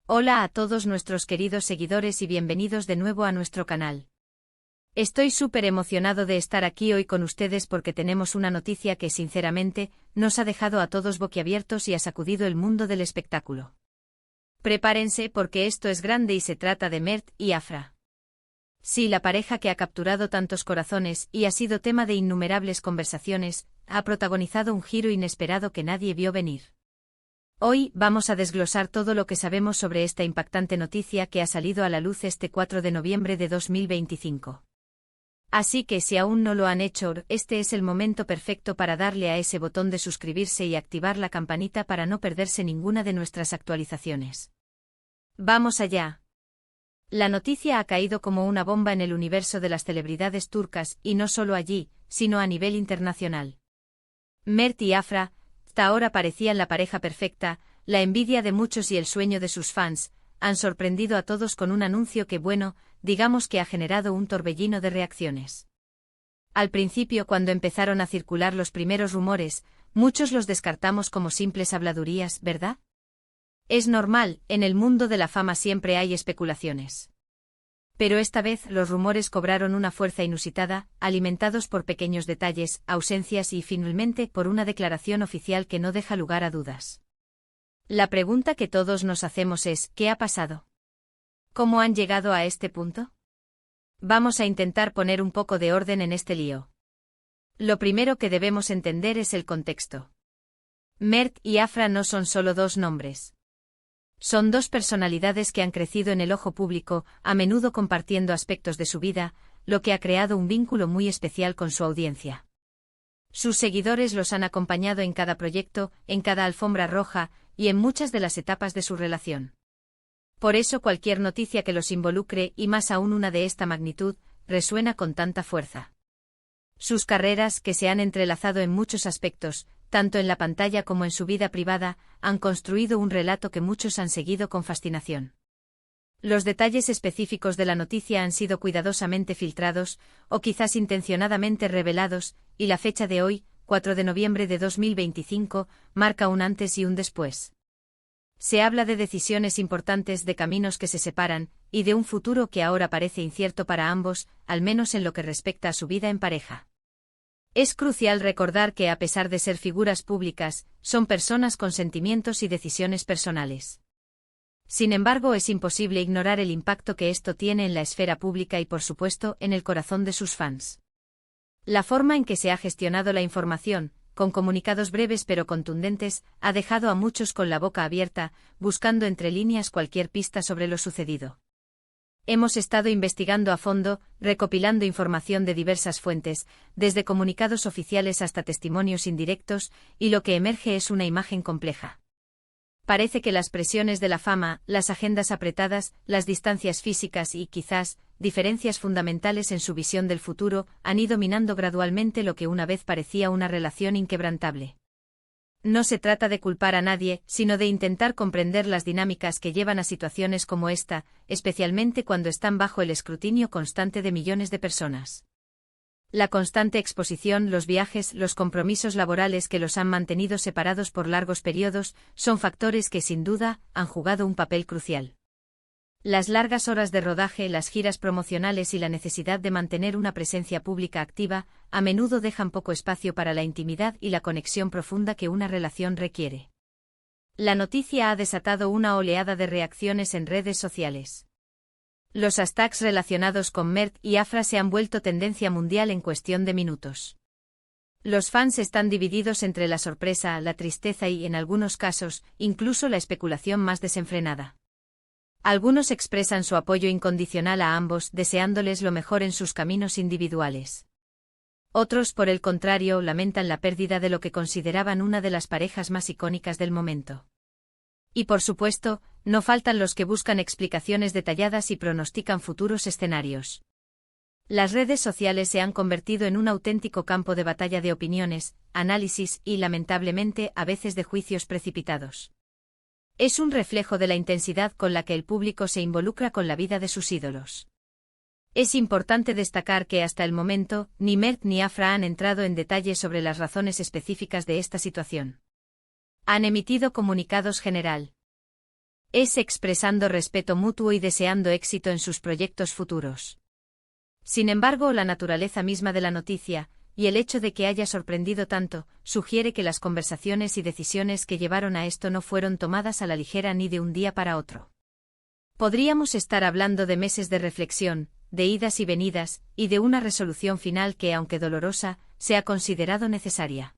Hola a todos nuestros queridos seguidores y bienvenidos de nuevo a nuestro canal. Estoy súper emocionado de estar aquí hoy con ustedes porque tenemos una noticia que sinceramente nos ha dejado a todos boquiabiertos y ha sacudido el mundo del espectáculo. Prepárense porque esto es grande y se trata de Mert y Afra. Sí, la pareja que ha capturado tantos corazones y ha sido tema de innumerables conversaciones, ha protagonizado un giro inesperado que nadie vio venir. Hoy vamos a desglosar todo lo que sabemos sobre esta impactante noticia que ha salido a la luz este 4 de noviembre de 2025. Así que si aún no lo han hecho, este es el momento perfecto para darle a ese botón de suscribirse y activar la campanita para no perderse ninguna de nuestras actualizaciones. ¡Vamos allá! La noticia ha caído como una bomba en el universo de las celebridades turcas y no solo allí, sino a nivel internacional. Mert y Afra hasta ahora parecían la pareja perfecta, la envidia de muchos y el sueño de sus fans, han sorprendido a todos con un anuncio que digamos que ha generado un torbellino de reacciones. Al principio, cuando empezaron a circular los primeros rumores, muchos los descartamos como simples habladurías, ¿verdad? Es normal, en el mundo de la fama siempre hay especulaciones. Pero esta vez los rumores cobraron una fuerza inusitada, alimentados por pequeños detalles, ausencias y finalmente por una declaración oficial que no deja lugar a dudas. La pregunta que todos nos hacemos es, ¿qué ha pasado? ¿Cómo han llegado a este punto? Vamos a intentar poner un poco de orden en este lío. Lo primero que debemos entender es el contexto. Mert y Afra no son solo dos nombres. Son dos personalidades que han crecido en el ojo público, a menudo compartiendo aspectos de su vida, lo que ha creado un vínculo muy especial con su audiencia. Sus seguidores los han acompañado en cada proyecto, en cada alfombra roja, y en muchas de las etapas de su relación. Por eso cualquier noticia que los involucre, y más aún una de esta magnitud, resuena con tanta fuerza. Sus carreras, que se han entrelazado en muchos aspectos, tanto en la pantalla como en su vida privada, han construido un relato que muchos han seguido con fascinación. Los detalles específicos de la noticia han sido cuidadosamente filtrados, o quizás intencionadamente revelados, y la fecha de hoy, 4 de noviembre de 2025, marca un antes y un después. Se habla de decisiones importantes, de caminos que se separan, y de un futuro que ahora parece incierto para ambos, al menos en lo que respecta a su vida en pareja. Es crucial recordar que a pesar de ser figuras públicas, son personas con sentimientos y decisiones personales. Sin embargo, es imposible ignorar el impacto que esto tiene en la esfera pública y, por supuesto, en el corazón de sus fans. La forma en que se ha gestionado la información, con comunicados breves pero contundentes, ha dejado a muchos con la boca abierta, buscando entre líneas cualquier pista sobre lo sucedido. Hemos estado investigando a fondo, recopilando información de diversas fuentes, desde comunicados oficiales hasta testimonios indirectos, y lo que emerge es una imagen compleja. Parece que las presiones de la fama, las agendas apretadas, las distancias físicas y, quizás, diferencias fundamentales en su visión del futuro, han ido minando gradualmente lo que una vez parecía una relación inquebrantable. No se trata de culpar a nadie, sino de intentar comprender las dinámicas que llevan a situaciones como esta, especialmente cuando están bajo el escrutinio constante de millones de personas. La constante exposición, los viajes, los compromisos laborales que los han mantenido separados por largos periodos, son factores que sin duda han jugado un papel crucial. Las largas horas de rodaje, las giras promocionales y la necesidad de mantener una presencia pública activa, a menudo dejan poco espacio para la intimidad y la conexión profunda que una relación requiere. La noticia ha desatado una oleada de reacciones en redes sociales. Los hashtags relacionados con Mert y Afra se han vuelto tendencia mundial en cuestión de minutos. Los fans están divididos entre la sorpresa, la tristeza y, en algunos casos, incluso la especulación más desenfrenada. Algunos expresan su apoyo incondicional a ambos, deseándoles lo mejor en sus caminos individuales. Otros, por el contrario, lamentan la pérdida de lo que consideraban una de las parejas más icónicas del momento. Y por supuesto, no faltan los que buscan explicaciones detalladas y pronostican futuros escenarios. Las redes sociales se han convertido en un auténtico campo de batalla de opiniones, análisis y, lamentablemente, a veces de juicios precipitados. Es un reflejo de la intensidad con la que el público se involucra con la vida de sus ídolos. Es importante destacar que hasta el momento, ni Mert ni Afra han entrado en detalle sobre las razones específicas de esta situación. Han emitido comunicados general. Es expresando respeto mutuo y deseando éxito en sus proyectos futuros. Sin embargo, la naturaleza misma de la noticia, y el hecho de que haya sorprendido tanto, sugiere que las conversaciones y decisiones que llevaron a esto no fueron tomadas a la ligera ni de un día para otro. Podríamos estar hablando de meses de reflexión, de idas y venidas, y de una resolución final que, aunque dolorosa, se ha considerado necesaria.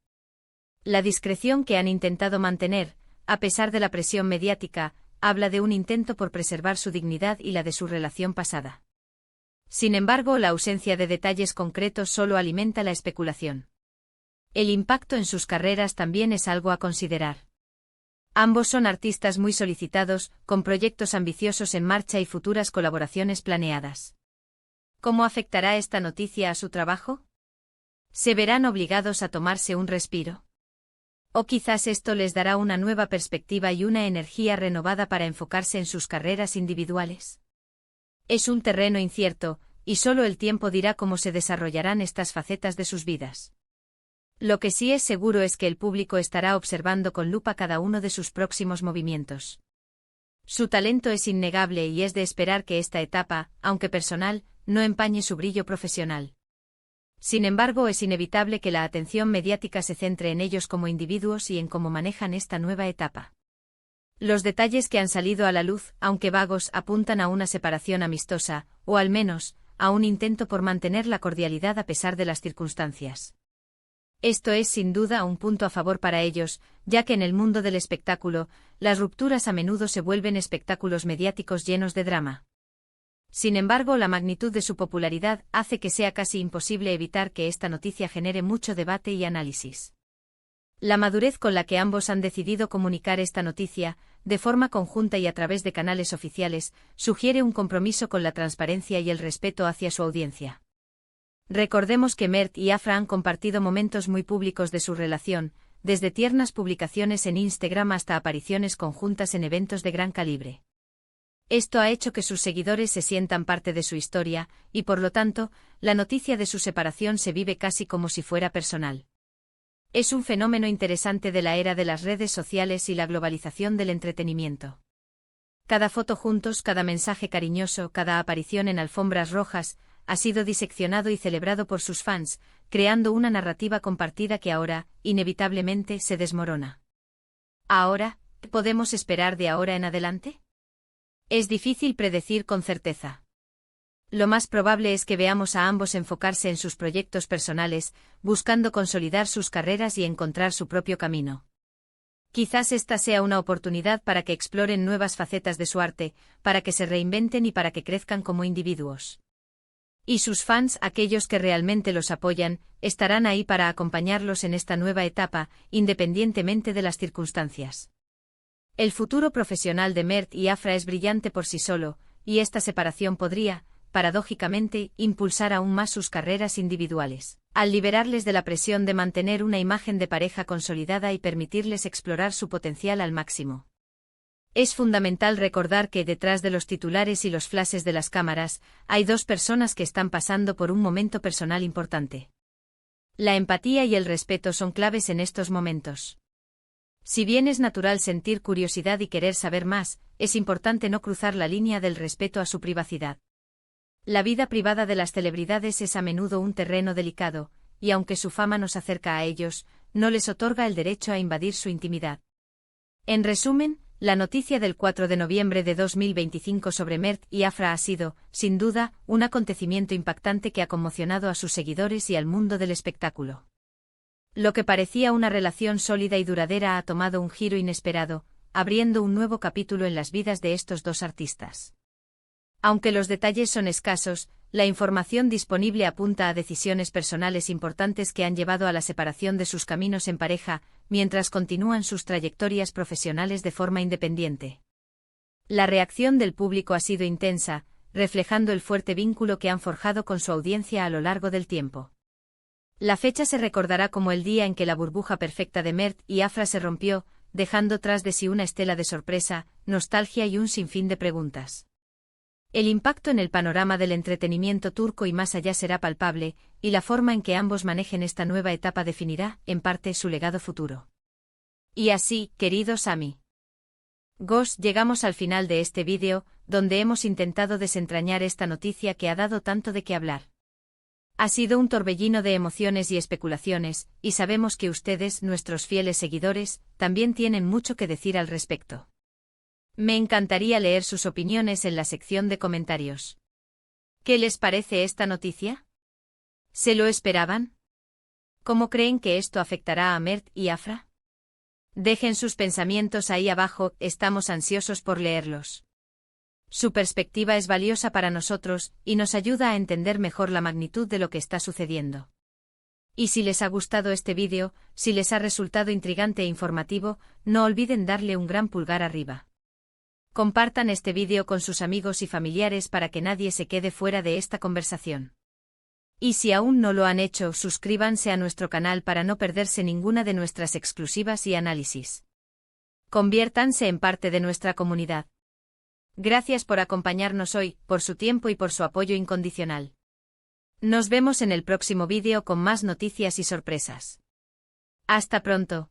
La discreción que han intentado mantener, a pesar de la presión mediática, habla de un intento por preservar su dignidad y la de su relación pasada. Sin embargo, la ausencia de detalles concretos solo alimenta la especulación. El impacto en sus carreras también es algo a considerar. Ambos son artistas muy solicitados, con proyectos ambiciosos en marcha y futuras colaboraciones planeadas. ¿Cómo afectará esta noticia a su trabajo? ¿Se verán obligados a tomarse un respiro? O quizás esto les dará una nueva perspectiva y una energía renovada para enfocarse en sus carreras individuales. Es un terreno incierto, y solo el tiempo dirá cómo se desarrollarán estas facetas de sus vidas. Lo que sí es seguro es que el público estará observando con lupa cada uno de sus próximos movimientos. Su talento es innegable y es de esperar que esta etapa, aunque personal, no empañe su brillo profesional. Sin embargo, es inevitable que la atención mediática se centre en ellos como individuos y en cómo manejan esta nueva etapa. Los detalles que han salido a la luz, aunque vagos, apuntan a una separación amistosa, o al menos, a un intento por mantener la cordialidad a pesar de las circunstancias. Esto es sin duda un punto a favor para ellos, ya que en el mundo del espectáculo, las rupturas a menudo se vuelven espectáculos mediáticos llenos de drama. Sin embargo, la magnitud de su popularidad hace que sea casi imposible evitar que esta noticia genere mucho debate y análisis. La madurez con la que ambos han decidido comunicar esta noticia, de forma conjunta y a través de canales oficiales, sugiere un compromiso con la transparencia y el respeto hacia su audiencia. Recordemos que Mert y Afra han compartido momentos muy públicos de su relación, desde tiernas publicaciones en Instagram hasta apariciones conjuntas en eventos de gran calibre. Esto ha hecho que sus seguidores se sientan parte de su historia, y por lo tanto, la noticia de su separación se vive casi como si fuera personal. Es un fenómeno interesante de la era de las redes sociales y la globalización del entretenimiento. Cada foto juntos, cada mensaje cariñoso, cada aparición en alfombras rojas, ha sido diseccionado y celebrado por sus fans, creando una narrativa compartida que ahora, inevitablemente, se desmorona. ¿Ahora, qué podemos esperar de ahora en adelante? Es difícil predecir con certeza. Lo más probable es que veamos a ambos enfocarse en sus proyectos personales, buscando consolidar sus carreras y encontrar su propio camino. Quizás esta sea una oportunidad para que exploren nuevas facetas de su arte, para que se reinventen y para que crezcan como individuos. Y sus fans, aquellos que realmente los apoyan, estarán ahí para acompañarlos en esta nueva etapa, independientemente de las circunstancias. El futuro profesional de Mert y Afra es brillante por sí solo, y esta separación podría, paradójicamente, impulsar aún más sus carreras individuales, al liberarles de la presión de mantener una imagen de pareja consolidada y permitirles explorar su potencial al máximo. Es fundamental recordar que detrás de los titulares y los flashes de las cámaras, hay dos personas que están pasando por un momento personal importante. La empatía y el respeto son claves en estos momentos. Si bien es natural sentir curiosidad y querer saber más, es importante no cruzar la línea del respeto a su privacidad. La vida privada de las celebridades es a menudo un terreno delicado, y aunque su fama nos acerca a ellos, no les otorga el derecho a invadir su intimidad. En resumen, la noticia del 4 de noviembre de 2025 sobre Mert y Afra ha sido, sin duda, un acontecimiento impactante que ha conmocionado a sus seguidores y al mundo del espectáculo. Lo que parecía una relación sólida y duradera ha tomado un giro inesperado, abriendo un nuevo capítulo en las vidas de estos dos artistas. Aunque los detalles son escasos, la información disponible apunta a decisiones personales importantes que han llevado a la separación de sus caminos en pareja, mientras continúan sus trayectorias profesionales de forma independiente. La reacción del público ha sido intensa, reflejando el fuerte vínculo que han forjado con su audiencia a lo largo del tiempo. La fecha se recordará como el día en que la burbuja perfecta de Mert y Afra se rompió, dejando tras de sí una estela de sorpresa, nostalgia y un sinfín de preguntas. El impacto en el panorama del entretenimiento turco y más allá será palpable, y la forma en que ambos manejen esta nueva etapa definirá, en parte, su legado futuro. Y así, querido Sami. Gosh, llegamos al final de este vídeo, donde hemos intentado desentrañar esta noticia que ha dado tanto de qué hablar. Ha sido un torbellino de emociones y especulaciones, y sabemos que ustedes, nuestros fieles seguidores, también tienen mucho que decir al respecto. Me encantaría leer sus opiniones en la sección de comentarios. ¿Qué les parece esta noticia? ¿Se lo esperaban? ¿Cómo creen que esto afectará a Mert y Afra? Dejen sus pensamientos ahí abajo, estamos ansiosos por leerlos. Su perspectiva es valiosa para nosotros, y nos ayuda a entender mejor la magnitud de lo que está sucediendo. Y si les ha gustado este vídeo, si les ha resultado intrigante e informativo, no olviden darle un gran pulgar arriba. Compartan este vídeo con sus amigos y familiares para que nadie se quede fuera de esta conversación. Y si aún no lo han hecho, suscríbanse a nuestro canal para no perderse ninguna de nuestras exclusivas y análisis. Conviértanse en parte de nuestra comunidad. Gracias por acompañarnos hoy, por su tiempo y por su apoyo incondicional. Nos vemos en el próximo vídeo con más noticias y sorpresas. Hasta pronto.